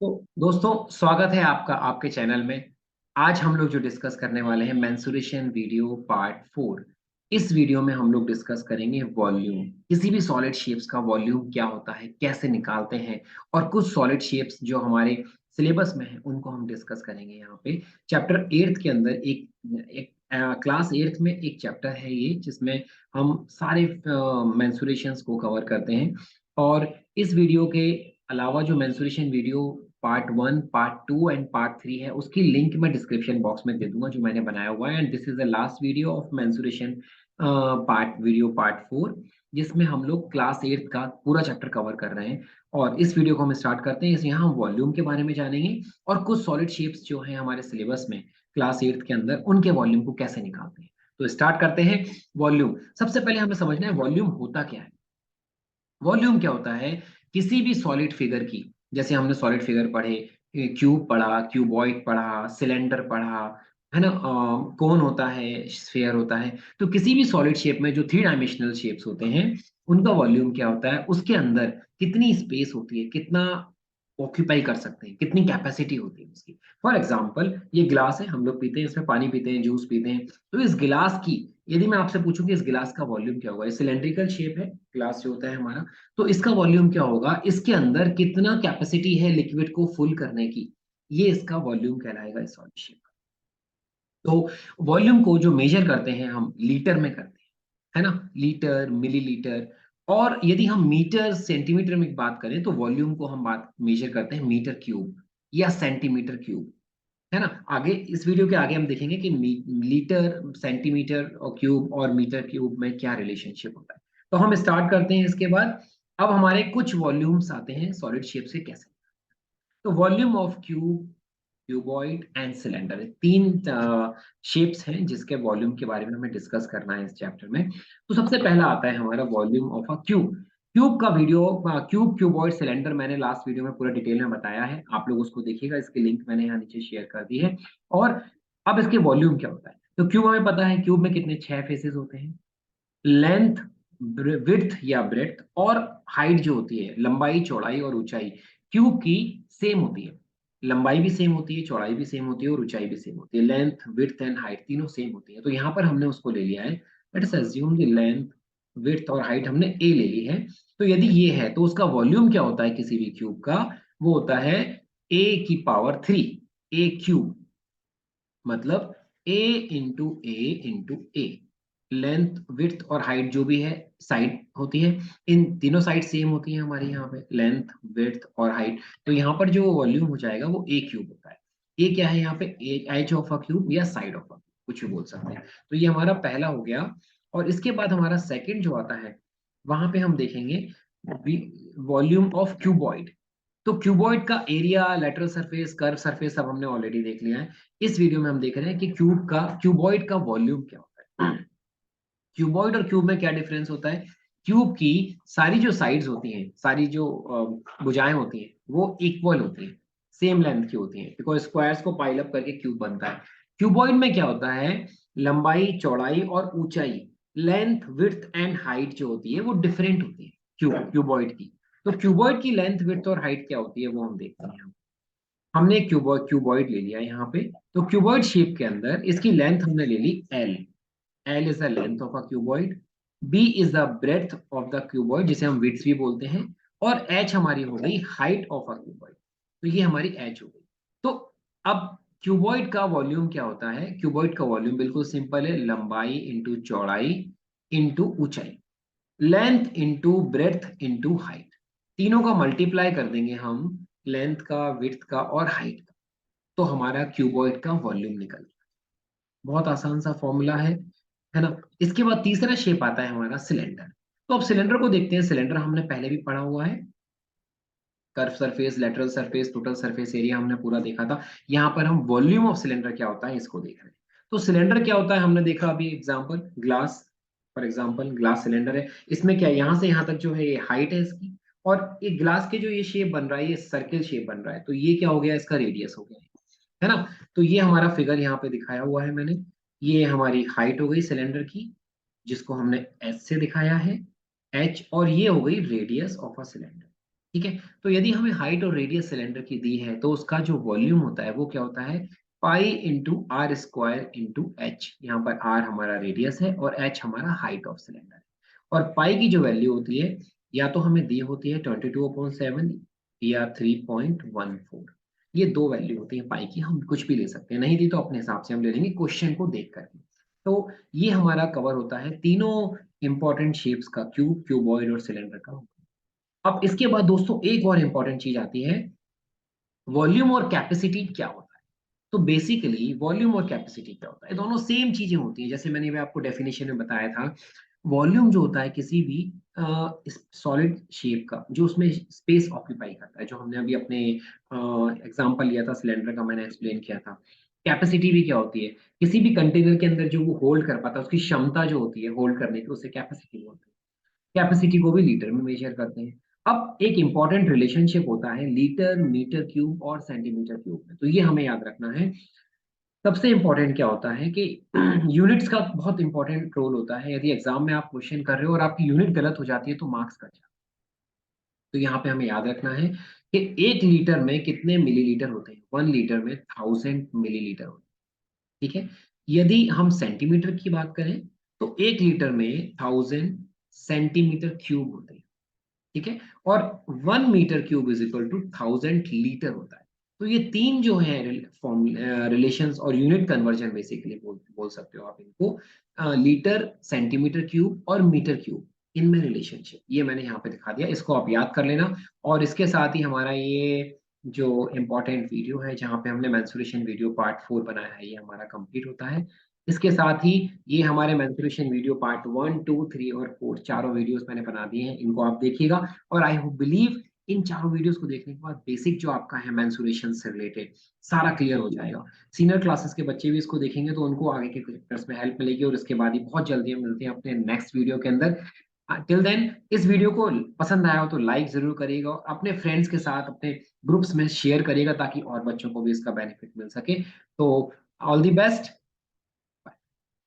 तो दोस्तों, स्वागत है आपका आपके चैनल में। आज हम लोग जो डिस्कस करने वाले हैं मेंसुरेशन वीडियो पार्ट 4। इस वीडियो में हम लोग डिस्कस करेंगे वॉल्यूम। किसी भी सॉलिड शेप्स का वॉल्यूम क्या होता है, कैसे निकालते हैं, और कुछ सॉलिड शेप्स जो हमारे सिलेबस में हैं उनको हम डिस्कस करेंगे यहाँ पे। चैप्टर 8 के अंदर एक एक क्लास 8 में एक चैप्टर है ये, जिसमें हम सारे मेंसुरेशंस को कवर करते हैं। और इस वीडियो के अलावा जो mensuration video part 1, part 2 and part 3 है, उसकी लिंक मैं डिस्क्रिप्शन बॉक्स में दे दूंगा, जो मैंने बनाया हुआ है। And this is the last video of mensuration part 4, जिसमें हम लोग क्लास 8 का पूरा चैप्टर कवर कर रहे हैं। और इस वीडियो को हम स्टार्ट करते हैं। यहाँ हम वॉल्यूम के बारे में जानेंगे और कुछ सॉलिड शेप्स जो हैं हमारे सिलेबस में क्लास 8 के अंदर, उनके वॉल्यूम को कैसे निकालते हैं। तो स्टार्ट करते हैं। वॉल्यूम, सबसे पहले हमें समझना है वॉल्यूम होता क्या है। वॉल्यूम क्या होता है? किसी भी सॉलिड फिगर की, जैसे हमने सॉलिड फिगर पढ़े, क्यूब पढ़ा, क्यूबॉइड पढ़ा, सिलेंडर पढ़ा, है ना, कोन होता है, स्फीयर होता है। तो किसी भी सॉलिड शेप में जो 3 डायमेंशनल शेप्स होते हैं, उनका वॉल्यूम क्या होता है? उसके अंदर कितनी स्पेस होती है, कितना ऑक्यूपाई कर सकते हैं, कितनी कैपेसिटी होती है उसकी। फॉर एग्जाम्पल, ये गिलास है, हम लोग पीते हैं, इसमें पानी पीते हैं, जूस पीते हैं। तो इस गिलास की, यदि मैं आपसे पूछूं कि इस गिलास का वॉल्यूम क्या होगा, ये सिलेंड्रिकल शेप है ग्लास जो होता है हमारा, तो इसका वॉल्यूम क्या होगा? इसके अंदर कितना कैपेसिटी है लिक्विड को फुल करने की, ये इसका वॉल्यूम कहलाएगा इस सॉलिड शेप का। तो वॉल्यूम को जो मेजर करते हैं हम लीटर में करते हैं, है ना, लीटर, मिलीलीटर। और यदि हम मीटर सेंटीमीटर में बात करें, तो वॉल्यूम को हम बात मेजर करते हैं मीटर क्यूब या सेंटीमीटर क्यूब, है ना। आगे इस वीडियो के आगे हम देखेंगे कि लीटर, सेंटीमीटर और क्यूब और मीटर क्यूब में क्या रिलेशनशिप होता है। तो हम स्टार्ट करते हैं इसके बाद। अब हमारे कुछ वॉल्यूम्स आते हैं सॉलिड शेप से कैसे। तो volume of cube, cuboid and cylinder, 3 shapes हैं जिसके वॉल्यूम के बारे में हमें डिस्कस करना है इस चैप्टर में। तो सबसे पहला आता है हमारा volume of a cube. Cube का वीडियो, क्यूब, क्यूबॉइड, सिलेंडर, मैंने लास्ट वीडियो में पूरा डिटेल में बताया है, आप लोग उसको देखिएगा, इसकी लिंक मैंने यहाँ नीचे शेयर कर दी है। और अब इसके वॉल्यूम क्या होता है? तो क्यूब हमें पता है, क्यूब में कितने 6 फेसेस होते हैं। लेंथ, विड्थ या ब्रेड्थ और हाइट जो होती है, लंबाई, चौड़ाई और ऊंचाई, क्यूब की सेम होती है। लंबाई भी सेम होती है, चौड़ाई भी सेम होती है और ऊंचाई भी सेम होती है। लेंथ, विड्थ एंड हाइट तीनों सेम होती है। तो यहाँ पर हमने उसको ले लिया है, let us assume the length, width और हाइट हमने ए ले ली है। तो यदि ये है, तो उसका वॉल्यूम क्या होता है किसी भी क्यूब का? वो होता है A⁻³ ए क्यूब, मतलब A × A × A। Length, width और हाइट जो भी है, साइड होती है, इन तीनों साइड सेम होती है हमारी यहाँ पे, लेंथ, विड्थ और हाइट। तो यहाँ पर जो वॉल्यूम हो जाएगा वो ए क्यूब होता है। ए क्या है यहाँ पे? एच ऑफ अ क्यूब या साइड ऑफ अ, कुछ भी बोल सकते हैं। तो ये हमारा पहला हो गया। और इसके बाद हमारा सेकंड जो आता है, वहां पे हम देखेंगे वॉल्यूम ऑफ क्यूबॉइड। तो क्यूबॉइड का area, lateral surface, curve surface सब हमने ऑलरेडी देख लिया है। इस वीडियो में हम देख रहे हैं कि क्यूबॉइड का वॉल्यूम क्या होता है। क्यूबॉइड और क्यूब में क्या डिफरेंस होता है? क्यूब की सारी जो साइड्स होती हैं, सारी जो भुजाएं होती हैं, वो इक्वल होती हैं, सेम लेंथ की होती हैं, बिकॉज स्क्वायर्स को पाइल अप करके क्यूब बनता है। क्यूबॉइड में क्या होता है? लंबाई, चौड़ाई और ऊंचाई, लेंथ, विड्थ एंड हाइट जो होती है वो डिफरेंट होती है क्यूबॉइड की। तो क्यूबॉइड की लेंथ, विड्थ और हाइट क्या होती है वो हम देखते हैं। हमने क्यूबॉइड ले लिया यहाँ पे। तो क्यूबॉइड शेप के अंदर इसकी लेंथ हमने ले ली L. L is the length of a cuboid. B is the breadth of the cuboid, जिसे हम विड्थ भी बोलते हैं। और एच हमारी हो गई हाइट ऑफ अ क्यूबॉइड। तो ये हमारी एच हो गई। तो अब क्यूबॉइड का वॉल्यूम क्या होता है? क्यूबॉइड का वॉल्यूम बिल्कुल सिंपल है, लंबाई इंटू चौड़ाई इंटू ऊंचाई, length into breadth into height, तीनों का मल्टीप्लाई कर देंगे हम, लेंथ का, विड्थ का और हाइट का, तो हमारा क्यूबॉइड का वॉल्यूम निकल गया। बहुत आसान सा फॉर्मूला है ना। इसके बाद तीसरा शेप आता है हमारा सिलेंडर। तो अब सिलेंडर को देखते हैं। सिलेंडर हमने पहले भी पढ़ा हुआ है, curve surface, lateral surface, total surface area हमने पूरा देखा था। यहाँ पर हम वॉल्यूम ऑफ सिलेंडर क्या होता है इसको देख रहे हैं। तो सिलेंडर क्या होता है हमने देखा अभी, example glass, for example glass cylinder है। इसमें क्या है, यहाँ से यहाँ तक जो है ये हाइट है इसकी, और एक ग्लास के जो ये शेप बन रहा है, ये सर्किल शेप बन रहा है, तो ये क्या हो गया, इसका रेडियस हो गया, है ना। तो ये हमारा फिगर यहाँ पे दिखाया हुआ है मैंने। ये हमारी हाइट हो गई सिलेंडर की, जिसको हमने एच से दिखाया है, एच, और ये हो गई रेडियस ऑफ अ सिलेंडर। ठीक है। तो यदि हमें हाइट और रेडियस सिलेंडर की दी है तो उसका जो वॉल्यूम होता है वो क्या होता है, pi into r square into h. यहाँ पर आर हमारा रेडियस है और एच हमारा हाइट ऑफ सिलेंडर है। और पाई की जो वैल्यू होती है या तो हमें दी होती है 22/7 या 3.14। ये दो वैल्यू होती है पाई की, हम कुछ भी ले सकते हैं, नहीं दी तो अपने हिसाब से हम ले लेंगे क्वेश्चन को देख करके। तो ये हमारा कवर होता है तीनों इंपॉर्टेंट शेप्स का, क्यूब, क्यूबॉइड और सिलेंडर का। अब इसके बाद दोस्तों एक और इंपॉर्टेंट चीज आती है, वॉल्यूम और कैपेसिटी क्या होता है। तो बेसिकली वॉल्यूम और कैपेसिटी क्या होता है, दोनों सेम चीजें होती हैं। जैसे मैंने भी आपको डेफिनेशन में बताया था, वॉल्यूम जो होता है किसी भी सॉलिड शेप का जो उसमें स्पेस ऑक्यूपाई करता है, जो हमने अभी अपने एग्जांपल लिया था सिलेंडर का, मैंने एक्सप्लेन किया था। कैपेसिटी भी क्या होती है, किसी भी कंटेनर के अंदर जो वो होल्ड कर पाता है, उसकी क्षमता जो होती है होल्ड करने की, उसे कैपेसिटी बोलते हैं। कैपेसिटी को भी लीटर में मेजर करते हैं। अब एक इंपॉर्टेंट रिलेशनशिप होता है लीटर, मीटर क्यूब और सेंटीमीटर क्यूब में, तो ये हमें याद रखना है। सबसे इंपॉर्टेंट क्या होता है कि यूनिट्स का बहुत इंपॉर्टेंट रोल होता है। यदि एग्जाम में आप क्वेश्चन कर रहे हो और आपकी यूनिट गलत हो जाती है तो मार्क्स कट जाते हैं। तो यहाँ पे हमें याद रखना है कि 1 लीटर में कितने मिलीलीटर होते हैं, 1 लीटर में 1000 मिलीलीटर होते हैं। ठीक है। यदि हम सेंटीमीटर की बात करें तो 1 लीटर में 1000 सेंटीमीटर क्यूब होते हैं। ठीक है। और 1 metre cube is equal to 1000 litre होता है। तो ये तीन जो है फॉर्म रिलेशंस और यूनिट कन्वर्जन बेसिकली बोल सकते हो आप इनको, लीटर, सेंटीमीटर क्यूब और मीटर क्यूब, इनमें रिलेशनशिप ये मैंने यहाँ पे दिखा दिया, इसको आप याद कर लेना। और इसके साथ ही हमारा ये जो इम्पोर्टेंट वीडियो है जहाँ पे हमने मेंसुरेशन वीडियो पार्ट 4 बनाया है, ये हमारा कंप्लीट होता है। इसके साथ ही ये हमारे मेंसुरेशन वीडियो पार्ट 1, 2, 3 और 4 चारों वीडियोस मैंने बना दिए हैं, इनको आप देखिएगा। और आई होप बिलीव इन चारों वीडियोस को देखने के बाद बेसिक जो आपका है मेंसुरेशन से रिलेटेड सारा क्लियर हो जाएगा। सीनियर क्लासेस के बच्चे भी इसको देखेंगे तो उनको आगे के चैप्टर्स में हेल्प मिलेगी। और इसके बाद ही बहुत जल्दी हम मिलते हैं अपने नेक्स्ट वीडियो के अंदर। टिल देन, इस वीडियो को पसंद आया हो तो लाइक जरूर करिएगा और अपने फ्रेंड्स के साथ अपने ग्रुप्स में शेयर करिएगा ताकि और बच्चों को भी इसका बेनिफिट मिल सके। तो ऑल दी बेस्ट।